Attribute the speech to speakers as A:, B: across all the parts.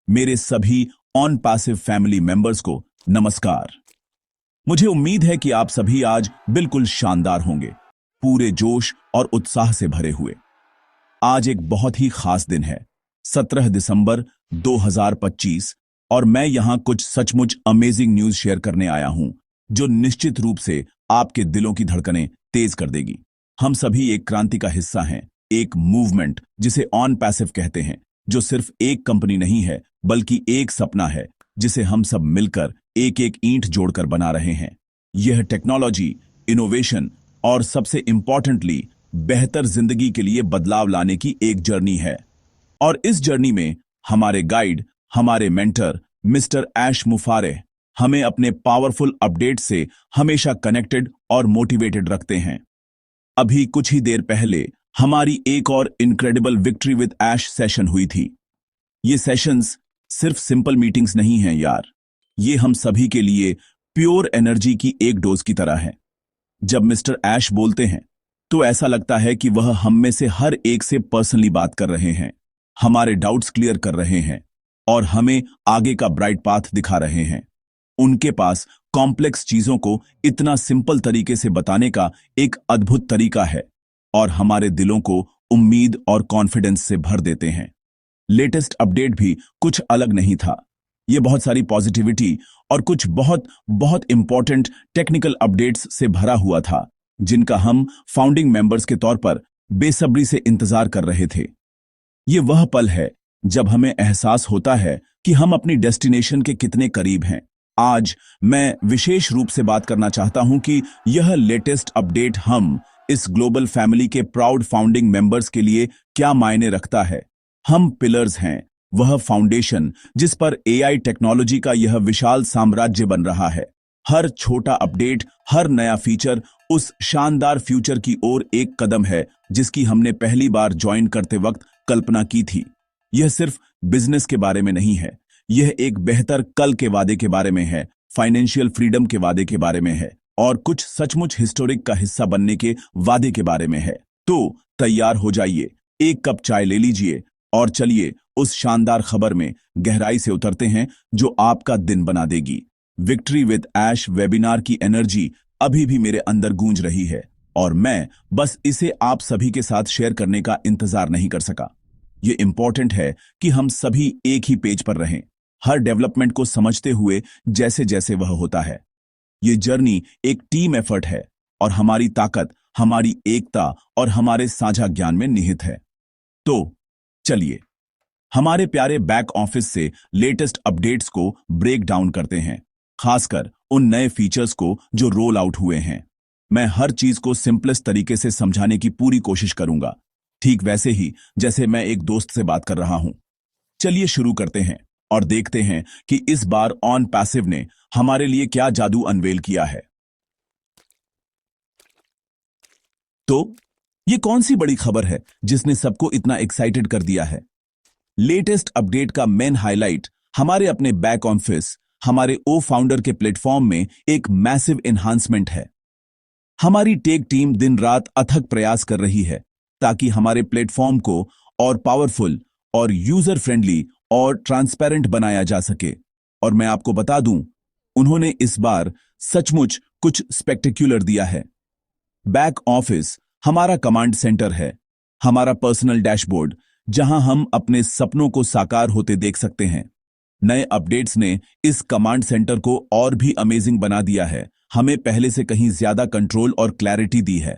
A: मेरे सभी on passive family members को नमस्कार। मुझे उम्मीद है कि आप सभी आज बिल्कुल शानदार होंगे, पूरे जोश और उत्साह से भरे हुए। आज एक बहुत ही खास दिन है, 17 दिसंबर 2025, और मैं यहां कुछ सचमुच अमेजिंग न्यूज शेयर करने आया हूं, जो निश्चित रूप से आपके दिलों की धड़कनें तेज कर देगी। हम सभी एक क्रांति का हिस्सा हैं, एक मूवमेंट जिसे ऑन पैसिव कहते हैं, जो सिर्फ एक कंपनी नहीं है बल्कि एक सपना है जिसे हम सब मिलकर एक एक ईंट जोड़कर बना रहे हैं। यह टेक्नोलॉजी, इनोवेशन और सबसे इंपॉर्टेंटली बेहतर जिंदगी के लिए बदलाव लाने की एक जर्नी है। और इस जर्नी में हमारे गाइड, हमारे मेंटर मिस्टर ऐश मुफारे हमें अपने पावरफुल अपडेट से हमेशा कनेक्टेड और मोटिवेटेड रखते हैं। अभी कुछ ही देर पहले हमारी एक और incredible victory with Ash session हुई थी। ये सेशंस सिर्फ सिंपल मीटिंग्स नहीं हैं यार, ये हम सभी के लिए प्योर एनर्जी की एक डोज की तरह है। जब मिस्टर ऐश बोलते हैं तो ऐसा लगता है कि वह हम में से हर एक से पर्सनली बात कर रहे हैं, हमारे डाउट्स क्लियर कर रहे हैं और हमें आगे का ब्राइट पाथ दिखा रहे हैं। उनके पास कॉम्प्लेक्स चीजों को इतना सिंपल तरीके से बताने का एक अद्भुत तरीका है और हमारे दिलों को उम्मीद और कॉन्फिडेंस से भर देते हैं। लेटेस्ट अपडेट भी कुछ अलग नहीं था। ये बहुत सारी पॉजिटिविटी और कुछ बहुत बहुत इंपॉर्टेंट टेक्निकल अपडेट्स से भरा हुआ था, जिनका हम फाउंडिंग मेंबर्स के तौर पर बेसब्री से इंतजार कर रहे थे। ये वह पल है जब हमें एहसास होता है कि हम अपनी डेस्टिनेशन के कितने करीब हैं। आज मैं विशेष रूप से बात करना चाहता हूं कि यह लेटेस्ट अपडेट हम इस ग्लोबल फैमिली के प्राउड फाउंडिंग मेंबर्स के लिए क्या मायने रखता है। हम पिलर्स हैं, वह फाउंडेशन जिस पर एआई टेक्नोलॉजी का यह विशाल साम्राज्य बन रहा है। हर छोटा अपडेट, हर नया फीचर उस शानदार फ्यूचर की ओर एक कदम है जिसकी हमने पहली बार ज्वाइन करते वक्त कल्पना की थी। यह सिर्फ बिजनेस के बारे में नहीं है, यह एक बेहतर कल के वादे के बारे में है, फाइनेंशियल फ्रीडम के वादे के बारे में है और कुछ सचमुच हिस्टोरिक का हिस्सा बनने के वादे के बारे में है। तो तैयार हो जाइए, एक कप चाय ले लीजिए और चलिए उस शानदार खबर में गहराई से उतरते हैं जो आपका दिन बना देगी। विक्ट्री विद ऐश वेबिनार की एनर्जी अभी भी मेरे अंदर गूंज रही है और मैं बस इसे आप सभी के साथ शेयर करने का इंतजार नहीं कर सका। ये इंपॉर्टेंट है कि हम सभी एक ही पेज पर रहें, हर डेवलपमेंट को समझते हुए जैसे जैसे वह होता है। ये जर्नी एक टीम एफर्ट है और हमारी ताकत, हमारी एकता और हमारे साझा ज्ञान में निहित है। तो चलिए हमारे प्यारे बैक ऑफिस से लेटेस्ट अपडेट्स को ब्रेक डाउन करते हैं, खासकर उन नए फीचर्स को जो रोल आउट हुए हैं। मैं हर चीज को सिंपलेस्ट तरीके से समझाने की पूरी कोशिश करूंगा, ठीक वैसे ही जैसे मैं एक दोस्त से बात कर रहा हूं। चलिए शुरू करते हैं और देखते हैं कि इस बार ऑन पैसिव ने हमारे लिए क्या जादू अनवेल किया है। तो ये कौन सी बड़ी खबर है जिसने सबको इतना एक्साइटेड कर दिया है? लेटेस्ट अपडेट का मेन हाईलाइट हमारे अपने बैक ऑफिस, हमारे ओ फाउंडर के प्लेटफॉर्म में एक मैसिव एनहांसमेंट है। हमारी टेक टीम दिन रात अथक प्रयास कर रही है ताकि हमारे प्लेटफॉर्म को और पावरफुल और यूजर फ्रेंडली और ट्रांसपेरेंट बनाया जा सके। और मैं आपको बता दूं, उन्होंने इस बार सचमुच कुछ स्पेक्टेक्युलर दिया है। बैक ऑफिस हमारा कमांड सेंटर है, हमारा पर्सनल डैशबोर्ड जहां हम अपने सपनों को साकार होते देख सकते हैं। नए अपडेट्स ने इस कमांड सेंटर को और भी अमेजिंग बना दिया है, हमें पहले से कहीं ज्यादा कंट्रोल और क्लैरिटी दी है।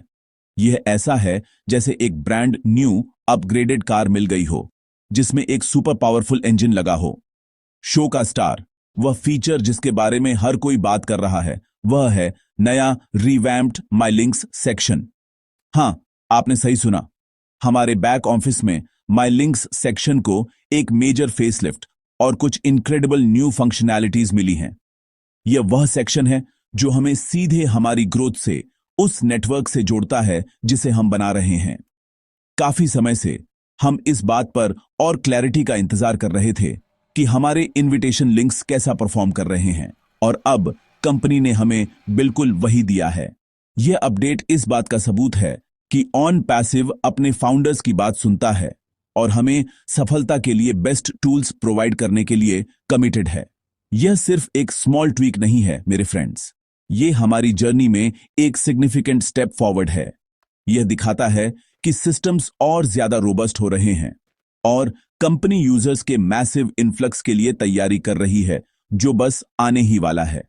A: यह ऐसा है जैसे एक ब्रांड न्यू अपग्रेडेड कार मिल गई हो जिसमें एक सुपर पावरफुल इंजन लगा हो। शो का स्टार, वह फीचर जिसके बारे में हर कोई बात कर रहा है, वह है नया रिवैम्प्ड माई लिंक्स सेक्शन। हां, आपने सही सुना, हमारे बैक ऑफिस में माई लिंक्स सेक्शन को एक मेजर फेसलिफ्ट और कुछ इनक्रेडिबल न्यू फंक्शनैलिटीज मिली हैं। यह वह सेक्शन है जो हमें सीधे हमारी ग्रोथ से उस नेटवर्क से जोड़ता है जिसे हम बना रहे हैं। काफी समय से हम इस बात पर और क्लैरिटी का इंतजार कर रहे थे कि हमारे इनविटेशन लिंक्स कैसा परफॉर्म कर रहे हैं, और अब कंपनी ने हमें बिल्कुल वही दिया है। यह अपडेट इस बात का सबूत है कि ऑन पैसिव अपने फाउंडर्स की बात सुनता है। और हमें सफलता के लिए बेस्ट टूल्स प्रोवाइड करने के लिए कमिटेड है। यह सिर्फ एक स्मॉल ट्वीक नहीं है मेरे फ्रेंड्स, ये हमारी जर्नी में एक सिग्निफिकेंट स्टेप फॉरवर्ड है। यह दिखाता है कि सिस्टम्स और ज्यादा रोबस्ट हो रहे हैं और कंपनी यूजर्स के मैसिव इन्फ्लक्स के लिए तैयारी कर रही है, जो बस आने ही वाला है।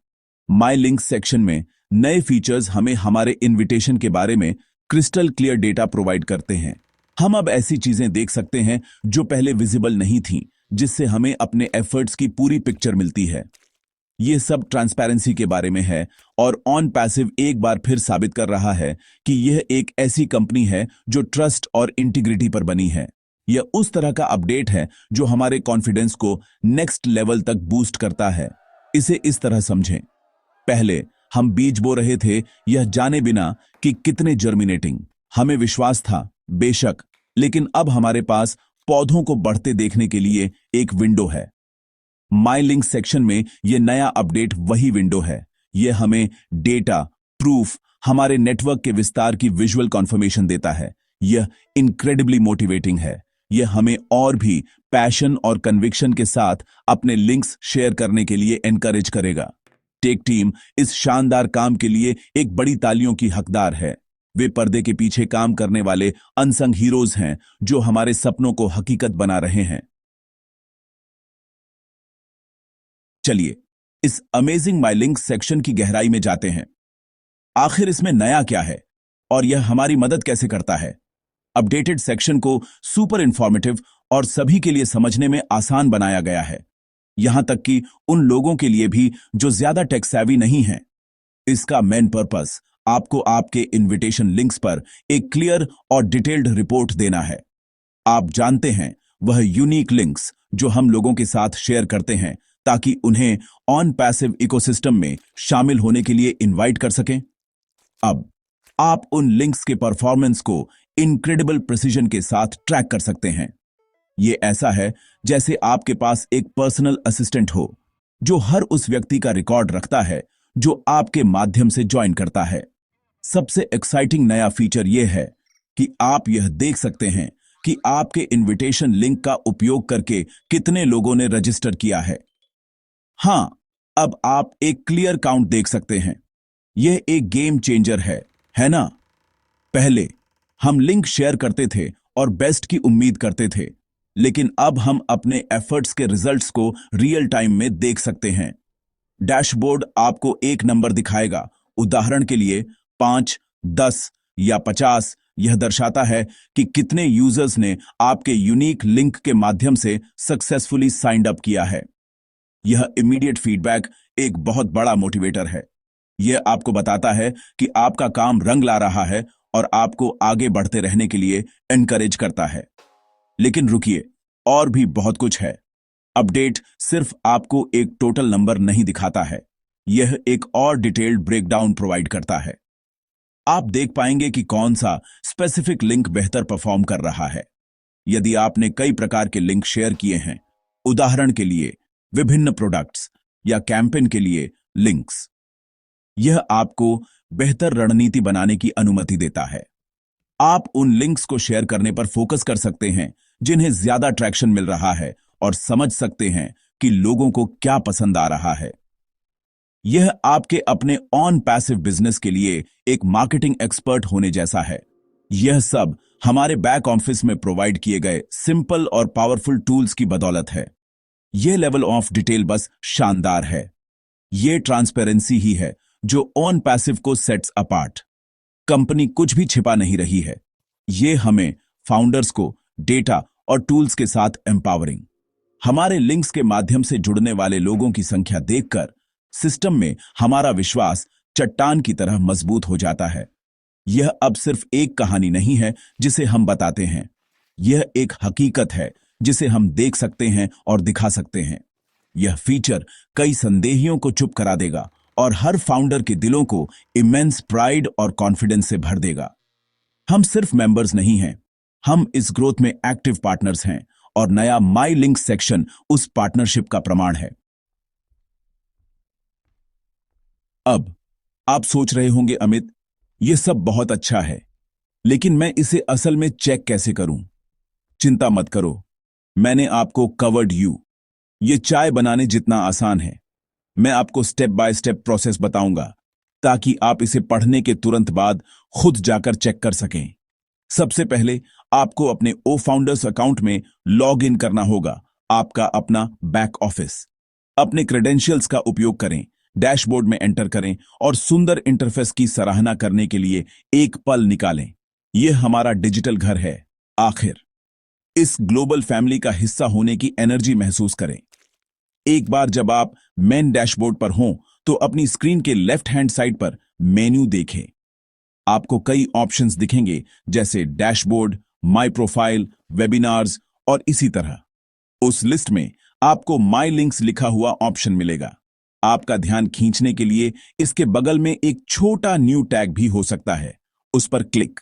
A: माई लिंक सेक्शन में नए फीचर्स हमें हमारे इनविटेशन के बारे में क्रिस्टल क्लियर डेटा प्रोवाइड करते हैं। हम अब ऐसी चीजें देख सकते हैं जो पहले विजिबल नहीं थीं, जिससे हमें अपने एफर्ट्स की पूरी पिक्चर मिलती है। ये सब ट्रांसपेरेंसी के बारे में है और ऑन पैसिव एक बार फिर साबित कर रहा है कि यह एक ऐसी कंपनी है जो ट्रस्ट और इंटीग्रिटी पर बनी है। यह उस तरह का अपडेट है जो हमारे कॉन्फिडेंस को नेक्स्ट लेवल तक बूस्ट करता है। इसे इस तरह समझें, पहले हम बीज बो रहे थे यह जाने बिना कि कितने जर्मिनेटिंग, हमें विश्वास था बेशक, लेकिन अब हमारे पास पौधों को बढ़ते देखने के लिए एक विंडो है। माई लिंक सेक्शन में यह नया अपडेट वही विंडो है। यह हमें डेटा, प्रूफ, हमारे नेटवर्क के विस्तार की विजुअल कॉन्फर्मेशन देता है। यह इनक्रेडिबली मोटिवेटिंग है। यह हमें और भी पैशन और कन्विक्शन के साथ अपने लिंक्स शेयर करने के लिए एनकरेज करेगा। टेक टीम इस शानदार काम के लिए एक बड़ी तालियों की हकदार है। वे पर्दे के पीछे काम करने वाले अनसंग हीरोज हैं जो हमारे सपनों को हकीकत बना रहे हैं। चलिए इस अमेजिंग माई लिंक सेक्शन की गहराई में जाते हैं। आखिर इसमें नया क्या है और यह हमारी मदद कैसे करता है? अपडेटेड सेक्शन को सुपर इंफॉर्मेटिव और सभी के लिए समझने में आसान बनाया गया है, यहां तक कि उन लोगों के लिए भी जो ज्यादा टेक सेवी नहीं हैं। इसका मेन पर्पस आपको आपके इनविटेशन लिंक्स पर एक क्लियर और डिटेल्ड रिपोर्ट देना है। आप जानते हैं, वह यूनिक लिंक्स जो हम लोगों के साथ शेयर करते हैं ताकि उन्हें ऑन पैसिव इकोसिस्टम में शामिल होने के लिए इनवाइट कर सकें। अब आप उन लिंक्स के परफॉर्मेंस को इनक्रेडिबल प्रिसीजन के साथ ट्रैक कर सकते हैं। यह ऐसा है जैसे आपके पास एक पर्सनल असिस्टेंट हो जो हर उस व्यक्ति का रिकॉर्ड रखता है जो आपके माध्यम से ज्वाइन करता है। सबसे एक्साइटिंग नया फीचर यह है कि आप यह देख सकते हैं कि आपके इनविटेशन लिंक का उपयोग करके कितने लोगों ने रजिस्टर किया है। हां, अब आप एक क्लियर काउंट देख सकते हैं। यह एक गेम चेंजर है ना? पहले हम लिंक शेयर करते थे और बेस्ट की उम्मीद करते थे, लेकिन अब हम अपने एफर्ट्स के रिजल्ट्स को रियल टाइम में देख सकते हैं। डैशबोर्ड आपको एक नंबर दिखाएगा, उदाहरण के लिए 5, 10 या 50। यह दर्शाता है कि कितने यूजर्स ने आपके यूनिक लिंक के माध्यम से सक्सेसफुली साइंड अप किया है। यह इमीडिएट फीडबैक एक बहुत बड़ा मोटिवेटर है। यह आपको बताता है कि आपका काम रंग ला रहा है और आपको आगे बढ़ते रहने के लिए एनकरेज करता है। लेकिन रुकिए, और भी बहुत कुछ है। अपडेट सिर्फ आपको एक टोटल नंबर नहीं दिखाता है, यह एक और डिटेल्ड ब्रेकडाउन प्रोवाइड करता है। आप देख पाएंगे कि कौन सा स्पेसिफिक लिंक बेहतर परफॉर्म कर रहा है। यदि आपने कई प्रकार के लिंक शेयर किए हैं, उदाहरण के लिए विभिन्न प्रोडक्ट्स या कैंपेन के लिए लिंक्स, यह आपको बेहतर रणनीति बनाने की अनुमति देता है। आप उन लिंक्स को शेयर करने पर फोकस कर सकते हैं जिन्हें ज्यादा ट्रैक्शन मिल रहा है और समझ सकते हैं कि लोगों को क्या पसंद आ रहा है। यह आपके अपने ऑन पैसिव बिजनेस के लिए एक मार्केटिंग एक्सपर्ट होने जैसा है। यह सब हमारे बैक ऑफिस में प्रोवाइड किए गए सिंपल और पावरफुल टूल्स की बदौलत है। यह लेवल ऑफ डिटेल बस शानदार है। यह ट्रांसपेरेंसी ही है जो ऑन पैसिव को सेट्स अपार्ट। कंपनी कुछ भी छिपा नहीं रही है। यह हमें फाउंडर्स को डेटा और टूल्स के साथ एम्पावरिंग, हमारे लिंक्स के माध्यम से जुड़ने वाले लोगों की संख्या देखकर सिस्टम में हमारा विश्वास चट्टान की तरह मजबूत हो जाता है। यह अब सिर्फ एक कहानी नहीं है जिसे हम बताते हैं, यह एक हकीकत है जिसे हम देख सकते हैं और दिखा सकते हैं। यह फीचर कई संदेहियों को चुप करा देगा और हर फाउंडर के दिलों को इमेंस प्राइड और कॉन्फिडेंस से भर देगा। हम सिर्फ मेंबर्स नहीं हैं, हम इस ग्रोथ में एक्टिव पार्टनर्स हैं और नया माई लिंक सेक्शन उस पार्टनरशिप का प्रमाण है। अब आप सोच रहे होंगे, अमित, यह सब बहुत अच्छा है, लेकिन मैं इसे असल में चेक कैसे करूं? चिंता मत करो, मैंने आपको कवर्ड यू। ये चाय बनाने जितना आसान है। मैं आपको स्टेप बाय स्टेप प्रोसेस बताऊंगा ताकि आप इसे पढ़ने के तुरंत बाद खुद जाकर चेक कर सकें। सबसे पहले आपको अपने ओ फाउंडर्स अकाउंट में लॉग इन करना होगा, आपका अपना बैक ऑफिस। अपने क्रेडेंशियल्स का उपयोग करें, डैशबोर्ड में एंटर करें और सुंदर इंटरफेस की सराहना करने के लिए एक पल निकालें। यह हमारा डिजिटल घर है। आखिर इस ग्लोबल फैमिली का हिस्सा होने की एनर्जी महसूस करें। एक बार जब आप मेन डैशबोर्ड पर हों तो अपनी स्क्रीन के लेफ्ट हैंड साइड पर मेन्यू देखें। आपको कई ऑप्शंस दिखेंगे जैसे डैशबोर्ड, माय प्रोफाइल, वेबिनार्स और इसी तरह। उस लिस्ट में आपको माय लिंक्स लिखा हुआ ऑप्शन मिलेगा। आपका ध्यान खींचने के लिए इसके बगल में एक छोटा न्यू टैग भी हो सकता है, उस पर क्लिक।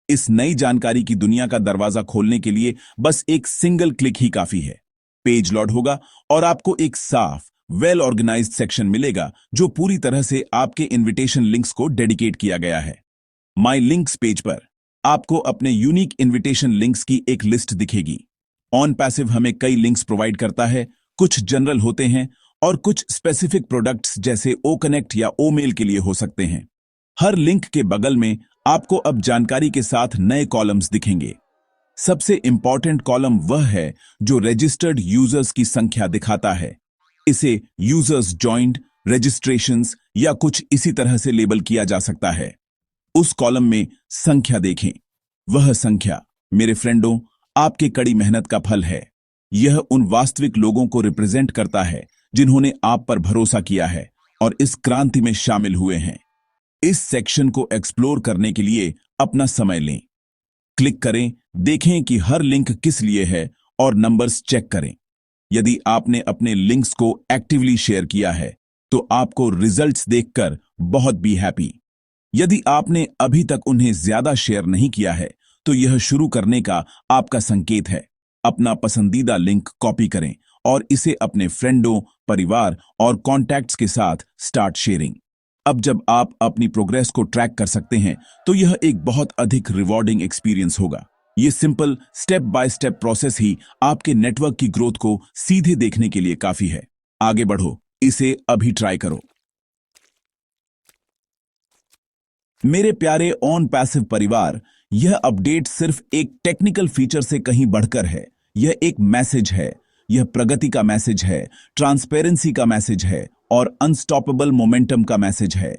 A: इस नई जानकारी की दुनिया का दरवाजा खोलने के लिए बस एक सिंगल क्लिक ही काफी है। पेज लोड होगा और आपको एक साफ, वेल ऑर्गेनाइज्ड सेक्शन मिलेगा जो पूरी तरह से आपके इनविटेशन लिंक्स को डेडिकेट किया गया है। माय लिंक्स पेज पर आपको अपने यूनिक इनविटेशन लिंक्स की एक लिस्ट दिखेगी। ऑन पैसिव हमें कई लिंक्स प्रोवाइड करता है, कुछ जनरल होते हैं और कुछ स्पेसिफिक प्रोडक्ट्स जैसे ओ कनेक्ट या ओ मेल के लिए हो सकते हैं। हर लिंक के बगल में आपको अब जानकारी के साथ नए कॉलम्स दिखेंगे। सबसे इंपॉर्टेंट कॉलम वह है जो रजिस्टर्ड यूजर्स की संख्या दिखाता है। इसे यूजर्स जॉइंड, रजिस्ट्रेशंस या कुछ इसी तरह से लेबल किया जा सकता है। उस कॉलम में संख्या देखें। वह संख्या, मेरे फ्रेंडों, आपके कड़ी मेहनत का फल है। यह उन वास्तविक लोगों को रिप्रेजेंट करता है जिन्होंने आप पर भरोसा किया है और इस क्रांति में शामिल हुए हैं। इस सेक्शन को एक्सप्लोर करने के लिए अपना समय लें। क्लिक करें, देखें कि हर लिंक किस लिए है और नंबर्स चेक करें। यदि आपने अपने लिंक्स को एक्टिवली शेयर किया है तो आपको रिजल्ट्स देखकर बहुत बी हैप्पी। यदि आपने अभी तक उन्हें ज्यादा शेयर नहीं किया है तो यह शुरू करने का आपका संकेत है। अपना पसंदीदा लिंक कॉपी करें और इसे अपने फ्रेंडों, परिवार और कॉन्टैक्ट्स के साथ स्टार्ट शेयरिंग। अब जब आप अपनी प्रोग्रेस को ट्रैक कर सकते हैं तो यह एक बहुत अधिक रिवॉर्डिंग एक्सपीरियंस होगा। यह simple step by step process ही आपके नेटवर्क की ग्रोथ को सीधे देखने के लिए काफी है। आगे बढ़ो, इसे अभी ट्राई करो। मेरे प्यारे ऑन पैसिव परिवार, यह अपडेट सिर्फ एक टेक्निकल फीचर से कहीं बढ़कर है। यह एक मैसेज है। यह प्रगति का मैसेज है, ट्रांसपेरेंसी का मैसेज है और अनस्टॉपेबल मोमेंटम का मैसेज है।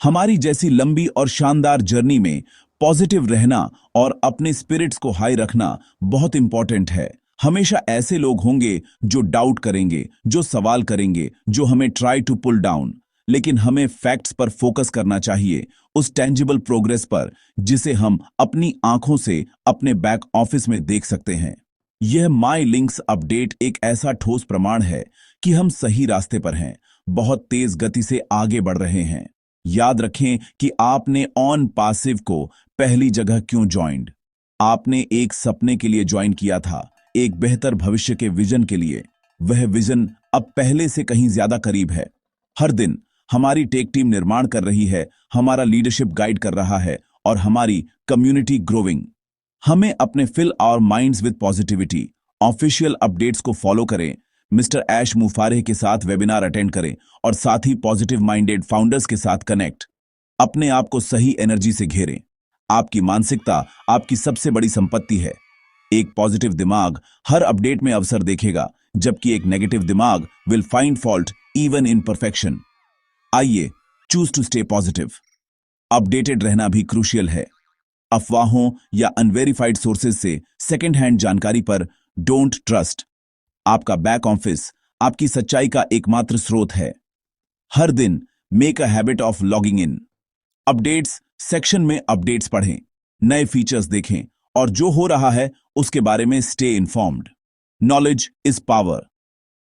A: हमारी जैसी लंबी और शानदार जर्नी में पॉजिटिव रहना और अपने स्पिरिट्स को हाई रखना बहुत इंपॉर्टेंट है। हमेशा ऐसे लोग होंगे जो डाउट करेंगे, जो सवाल करेंगे, जो हमें ट्राई टू पुल डाउन, लेकिन हमें फैक्ट्स पर फोकस करना चाहिए, उस टेंजिबल प्रोग्रेस पर जिसे हम अपनी आंखों से अपने बैक ऑफिस में देख सकते हैं। यह माय लिंक्स अपडेट एक ऐसा ठोस प्रमाण है कि हम सही रास्ते पर हैं, बहुत तेज गति से आगे बढ़ रहे हैं। याद रखें कि आपने ऑन पैसिव को पहली जगह क्यों ज्वाइंड। आपने एक सपने के लिए ज्वाइन किया था, एक बेहतर भविष्य के विजन के लिए। वह विजन अब पहले से कहीं ज्यादा करीब है। हर दिन हमारी टेक टीम निर्माण कर रही है, हमारा लीडरशिप गाइड कर रहा है और हमारी कम्युनिटी ग्रोविंग। हमें अपने fill our minds with positivity. Official updates को फॉलो करें, मिस्टर ऐश मुफारेह के साथ वेबिनार अटेंड करें और साथ ही पॉजिटिव माइंडेड फाउंडर्स के साथ कनेक्ट। अपने आप को सही एनर्जी से घेरें। आपकी मानसिकता आपकी सबसे बड़ी संपत्ति है। एक पॉजिटिव दिमाग हर अपडेट में अवसर देखेगा, जबकि एक नेगेटिव दिमाग will find fault even in perfection. आइए, choose to stay positive. Updated रहना भी क्रूशियल है। अफवाहों या अनवेरिफाइड सोर्सेज से सेकेंड हैंड जानकारी पर डोंट ट्रस्ट। आपका बैक ऑफिस आपकी सच्चाई का एकमात्र स्रोत है। हर दिन make a habit of logging in. Updates section में अपडेट्स पढ़ें, नए फीचर्स देखें और जो हो रहा है उसके बारे में stay informed. Knowledge is power.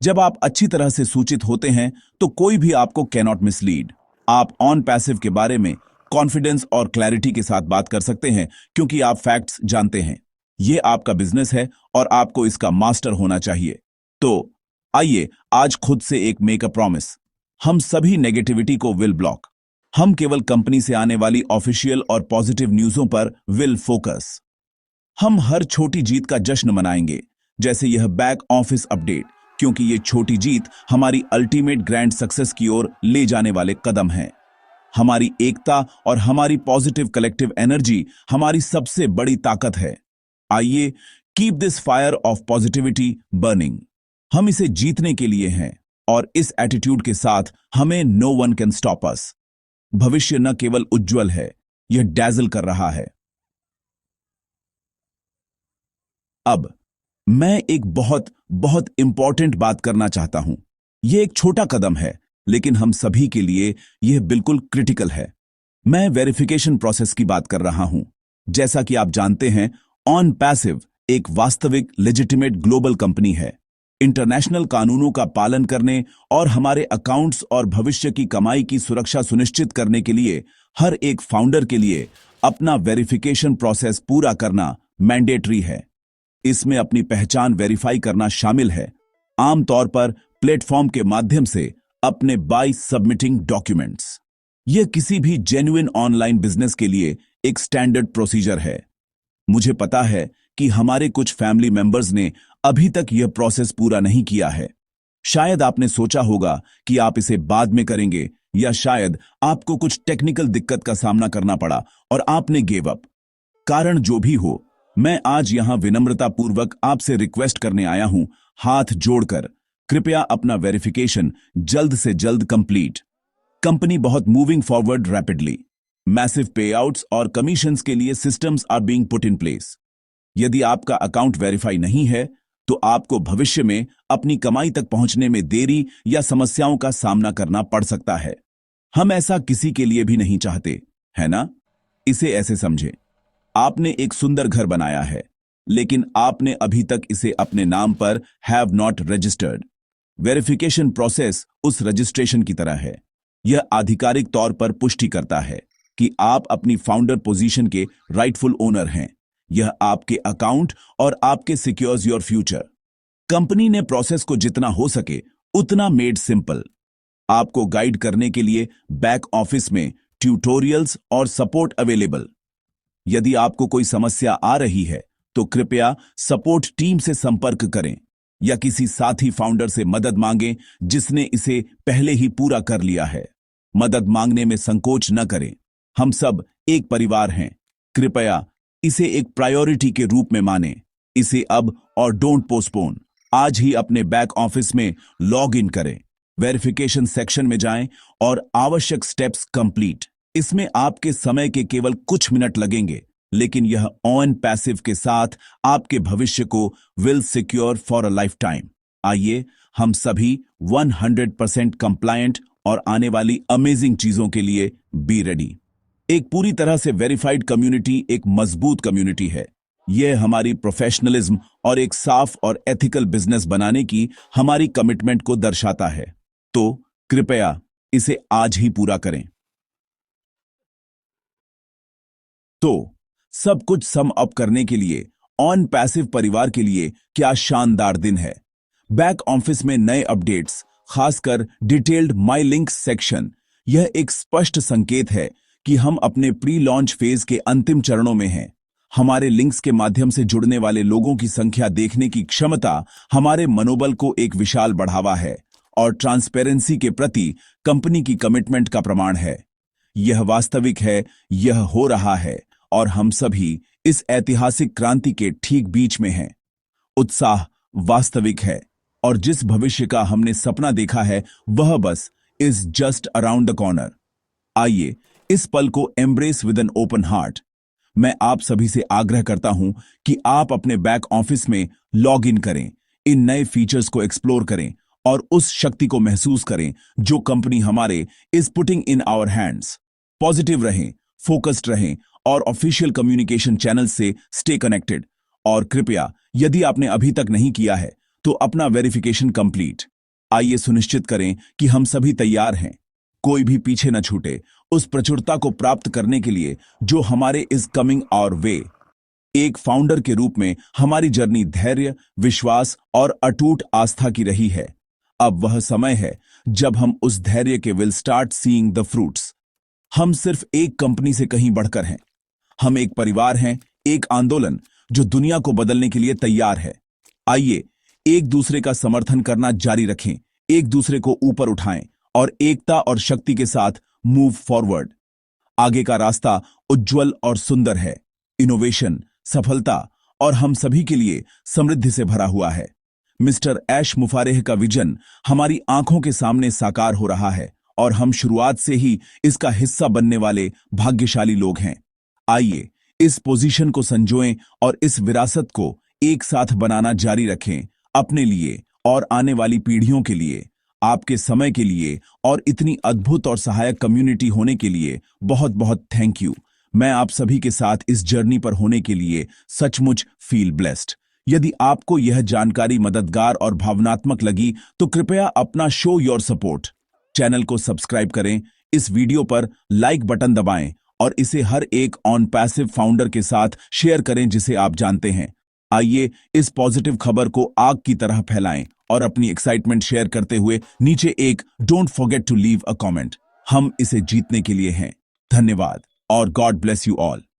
A: जब आप अच्छी तरह से सूचित होते हैं तो कोई भी आपको कैनॉट मिसलीड। आप ऑन पैसिव के बारे में कॉन्फिडेंस और क्लैरिटी के साथ बात कर सकते हैं क्योंकि आप फैक्ट्स जानते हैं। यह आपका बिजनेस है और आपको इसका मास्टर होना चाहिए। तो आइए आज खुद से एक मेक अ प्रॉमिस। हम सभी नेगेटिविटी को विल ब्लॉक। हम केवल कंपनी से आने वाली ऑफिशियल और पॉजिटिव न्यूज़ों पर विल फोकस। हम हर छोटी जीत का जश्न मनाएंगे, जैसे यह बैक ऑफिस अपडेट, क्योंकि ये छोटी जीत हमारी अल्टीमेट ग्रैंड सक्सेस की ओर ले जाने वाले कदम हैं। हमारी एकता और हमारी पॉजिटिव कलेक्टिव एनर्जी हमारी सबसे बड़ी ताकत है। आइए, keep this fire of positivity burning. हम इसे जीतने के लिए हैं और इस एटीट्यूड के साथ हमें no one can stop us. भविष्य न केवल उज्जवल है, यह डैजल कर रहा है। अब मैं एक बहुत बहुत इंपॉर्टेंट बात करना चाहता हूं। यह एक छोटा कदम है, लेकिन हम सभी के लिए यह बिल्कुल क्रिटिकल है। मैं वेरिफिकेशन प्रोसेस की बात कर रहा हूं। जैसा कि आप जानते हैं, ऑन पैसिव एक वास्तविक लेजिटिमेट ग्लोबल कंपनी है। इंटरनेशनल कानूनों का पालन करने और हमारे अकाउंट्स और भविष्य की कमाई की सुरक्षा सुनिश्चित करने के लिए हर एक फाउंडर के लिए अपना वेरिफिकेशन प्रोसेस पूरा करना मैंडेटरी है। इसमें अपनी पहचान वेरीफाई करना शामिल है, आमतौर पर प्लेटफॉर्म के माध्यम से अपने बाय सबमिटिंग डॉक्यूमेंट्स। यह किसी भी जेन्युइन ऑनलाइन बिजनेस के लिए एक स्टैंडर्ड प्रोसीजर है। मुझे पता है कि हमारे कुछ फैमिली मेंबर्स ने अभी तक यह प्रोसेस पूरा नहीं किया है। शायद आपने सोचा होगा कि आप इसे बाद में करेंगे, या शायद आपको कुछ टेक्निकल दिक्कत का सामना करना पड़ा और आपने गिव अप। कारण जो भी हो, मैं आज यहां विनम्रतापूर्वक आपसे रिक्वेस्ट करने आया हूं, हाथ जोड़कर कृपया अपना वेरिफिकेशन जल्द से जल्द कंप्लीट। कंपनी बहुत moving forward rapidly. Massive payouts और कमीशंस के लिए systems are being put in place. यदि आपका अकाउंट वेरीफाई नहीं है, तो आपको भविष्य में अपनी कमाई तक पहुंचने में देरी या समस्याओं का सामना करना पड़ सकता है। हम ऐसा किसी के लिए भी नहीं चाहते, है ना? इसे ऐसे समझें, आपने एक सुंदर घर बनाया है, लेकिन आपने अभी तक इसे अपने नाम पर have not registered. Verification process उस रजिस्ट्रेशन की तरह है। यह आधिकारिक तौर पर पुष्टि करता है कि आप अपनी फाउंडर पोजीशन के राइटफुल ओनर हैं। यह आपके अकाउंट और आपके सिक्योर्स योर फ्यूचर। कंपनी ने प्रोसेस को जितना हो सके उतना मेड सिंपल। आपको गाइड करने के लिए बैक ऑफिस में ट्यूटोरियल्स और सपोर्ट अवेलेबल। यदि आपको कोई समस्या आ रही है, तो कृपया सपोर्ट टीम से संपर्क करें या किसी साथी फाउंडर से मदद मांगें जिसने इसे पहले ही पूरा कर लिया है। मदद मांगने में संकोच न करें। हम सब एक परिवार हैं। कृपया इसे एक प्रायोरिटी के रूप में मानें। इसे अब और डोंट पोस्टपोन। आज ही अपने बैक ऑफिस में लॉग इन करें, वेरिफिकेशन सेक्शन में जाएं और आवश्यक स्टेप्स कंप्लीट। इसमें आपके समय के केवल कुछ मिनट लगेंगे, लेकिन यह ऑन पैसिव के साथ आपके भविष्य को will secure for a life time. आइए, हम सभी 100% कंप्लायंट और आने वाली अमेजिंग चीजों के लिए बी रेडी। एक पूरी तरह से वेरीफाइड कम्युनिटी एक मजबूत कम्युनिटी है। यह हमारी प्रोफेशनलिज्म और एक साफ और एथिकल बिजनेस बनाने की हमारी कमिटमेंट को दर्शाता है। तो कृपया इसे आज ही पूरा करें। तो सब कुछ सम अप करने के लिए ऑन पैसिव परिवार के लिए क्या शानदार दिन है। बैक ऑफिस में नए अपडेट्स, खासकर डिटेल्ड माई लिंक्स सेक्शन, यह एक स्पष्ट संकेत है कि हम अपने प्री लॉन्च फेज के अंतिम चरणों में हैं। हमारे लिंक्स के माध्यम से जुड़ने वाले लोगों की संख्या देखने की क्षमता हमारे मनोबल को एक विशाल बढ़ावा है और ट्रांसपेरेंसी के प्रति कंपनी की कमिटमेंट का प्रमाण है। यह वास्तविक है, यह हो रहा है और हम सभी इस ऐतिहासिक क्रांति के ठीक बीच में हैं। उत्साह वास्तविक है और जिस भविष्य का हमने सपना देखा है वह बस is just around the corner. आइए इस पल को embrace with an open heart. मैं आप सभी से आग्रह करता हूं कि आप अपने बैक ऑफिस में लॉग इन करें, इन नए फीचर्स को एक्सप्लोर करें और उस शक्ति को महसूस करें जो कंपनी हमारे is putting in our hands. Positive रहें, फोकस्ड रहें और ऑफिशियल कम्युनिकेशन चैनल से स्टे कनेक्टेड। और कृपया यदि आपने अभी तक नहीं किया है तो अपना वेरिफिकेशन कंप्लीट। आइए सुनिश्चित करें कि हम सभी तैयार हैं, कोई भी पीछे न छूटे उस प्रचुरता को प्राप्त करने के लिए जो हमारे इज कमिंग आवर वे। एक फाउंडर के रूप में हमारी जर्नी धैर्य, विश्वास और अटूट आस्था की रही है। अब वह समय है जब हम उस धैर्य के will start seeing the fruits. हम सिर्फ एक कंपनी से कहीं बढ़कर हैं। हम एक परिवार हैं, एक आंदोलन जो दुनिया को बदलने के लिए तैयार है। आइए एक दूसरे का समर्थन करना जारी रखें, एक दूसरे को ऊपर उठाएं और एकता और शक्ति के साथ मूव फॉरवर्ड। आगे का रास्ता उज्जवल और सुंदर है। इनोवेशन, सफलता और हम सभी के लिए समृद्धि से भरा हुआ है। मिस्टर ऐश मुफारेह का विजन हमारी आंखों के सामने साकार हो रहा है और हम शुरुआत से ही इसका हिस्सा बनने वाले भाग्यशाली लोग हैं। आइए इस पोजीशन को संजोएं और इस विरासत को एक साथ बनाना जारी रखें, अपने लिए और आने वाली पीढ़ियों के लिए। आपके समय के लिए और इतनी अद्भुत और सहायक कम्युनिटी होने के लिए बहुत बहुत थैंक यू। मैं आप सभी के साथ इस जर्नी पर होने के लिए सचमुच फील ब्लेस्ड। यदि आपको यह जानकारी मददगार और भावनात्मक लगी तो कृपया अपना शो योर सपोर्ट, चैनल को सब्सक्राइब करें, इस वीडियो पर लाइक बटन दबाएं और इसे हर एक ऑन पैसिव फाउंडर के साथ शेयर करें जिसे आप जानते हैं। आइए इस पॉजिटिव खबर को आग की तरह फैलाएं और अपनी एक्साइटमेंट शेयर करते हुए नीचे एक don't forget to leave a comment. हम इसे जीतने के लिए हैं। धन्यवाद और गॉड ब्लेस यू ऑल।